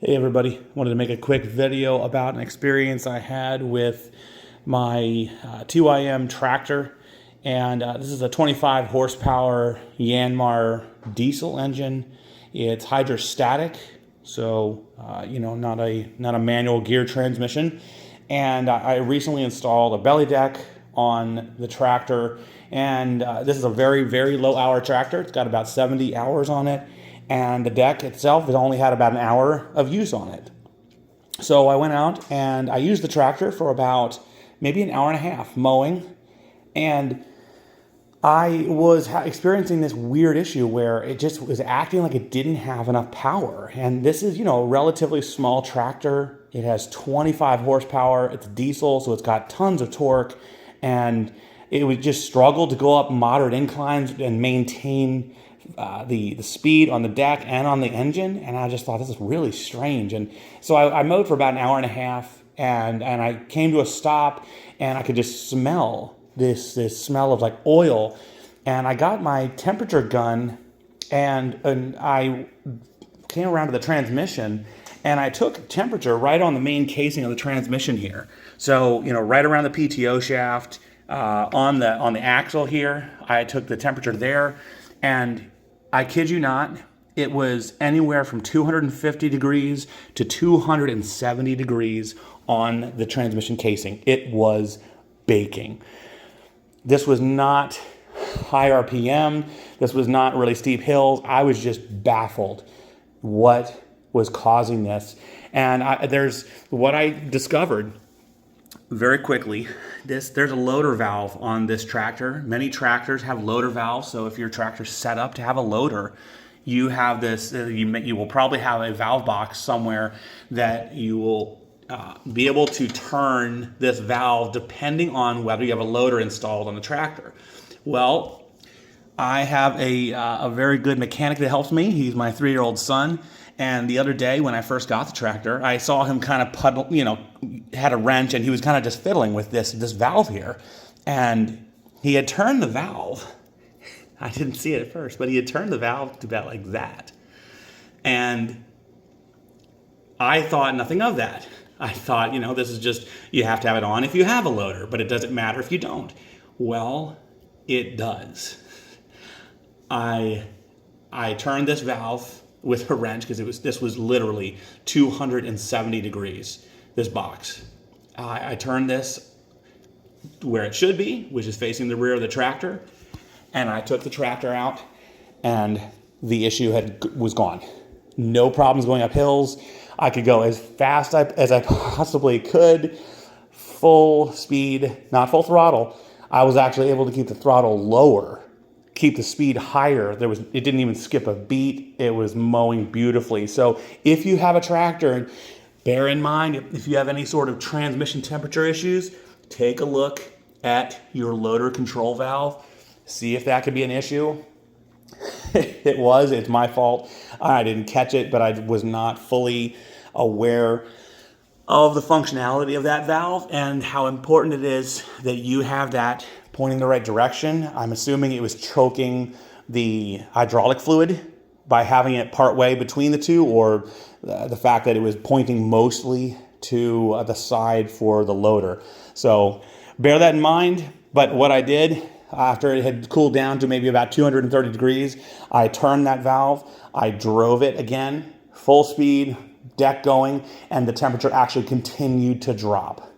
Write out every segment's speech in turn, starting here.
Hey everybody, wanted to make a quick video about an experience I had with my 2IM tractor. And this is a 25 horsepower Yanmar diesel engine. It's hydrostatic, so not a manual gear transmission. And I recently installed a belly deck on the tractor, and this is a very low hour tractor. It's got about 70 hours on it, and the deck itself has only had about an hour of use on it. So I went out and I used the tractor for about maybe an hour and a half mowing, and I was experiencing this weird issue where it just was acting like it didn't have enough power. And this is, a relatively small tractor. It has 25 horsepower. It's diesel, so it's got tons of torque, and it would just struggle to go up moderate inclines and maintain the speed on the deck and on the engine. And I just thought, this is really strange. And so I mowed for about an hour and a half, and I came to a stop, and I could just smell this smell of like oil. And I got my temperature gun, and I came around to the transmission, and I took temperature right on the main casing of the transmission here. So, right around the PTO shaft, on the axle here, I took the temperature there, and I kid you not, it was anywhere from 250 degrees to 270 degrees on the transmission casing. It was baking. This was not high RPM. This was not really steep hills. I was just baffled what was causing this. And there's what I discovered very quickly. There's a loader valve on this tractor. Many tractors have loader valves, so if your tractor's set up to have a loader, you have this. You will probably have a valve box somewhere that you will be able to turn this valve depending on whether you have a loader installed on the tractor. Well, I have a very good mechanic that helps me. He's my 3-year-old son. And the other day when I first got the tractor, I saw him kind of puddle, had a wrench, and he was kind of just fiddling with this valve here. And he had turned the valve. I didn't see it at first, but he had turned the valve to about like that. And I thought nothing of that. I thought, this is just, you have to have it on if you have a loader, but it doesn't matter if you don't. Well, it does. I turned this valve with a wrench because this was literally 270 degrees, this box. I turned this where it should be, which is facing the rear of the tractor, and I took the tractor out, and the issue was gone. No problems going up hills. I could go as fast as I possibly could, full speed, not full throttle. I was actually able to keep the throttle lower, keep the speed higher. It didn't even skip a beat. It was mowing beautifully. So if you have a tractor, bear in mind, if you have any sort of transmission temperature issues, take a look at your loader control valve. See if that could be an issue. It's my fault. I didn't catch it, but I was not fully aware of the functionality of that valve and how important it is that you have that pointing the right direction. I'm assuming it was choking the hydraulic fluid by having it partway between the two, or the fact that it was pointing mostly to the side for the loader. So bear that in mind. But what I did, after it had cooled down to maybe about 230 degrees, I turned that valve, I drove it again, full speed, deck going, and the temperature actually continued to drop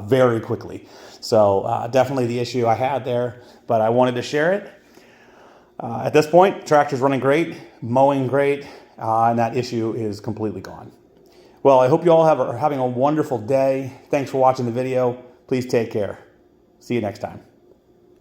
very quickly. So definitely the issue I had there, but I wanted to share it. At this point, tractor's running great, mowing great, and that issue is completely gone. Well, I hope you all are having a wonderful day. Thanks for watching the video. Please take care. See you next time.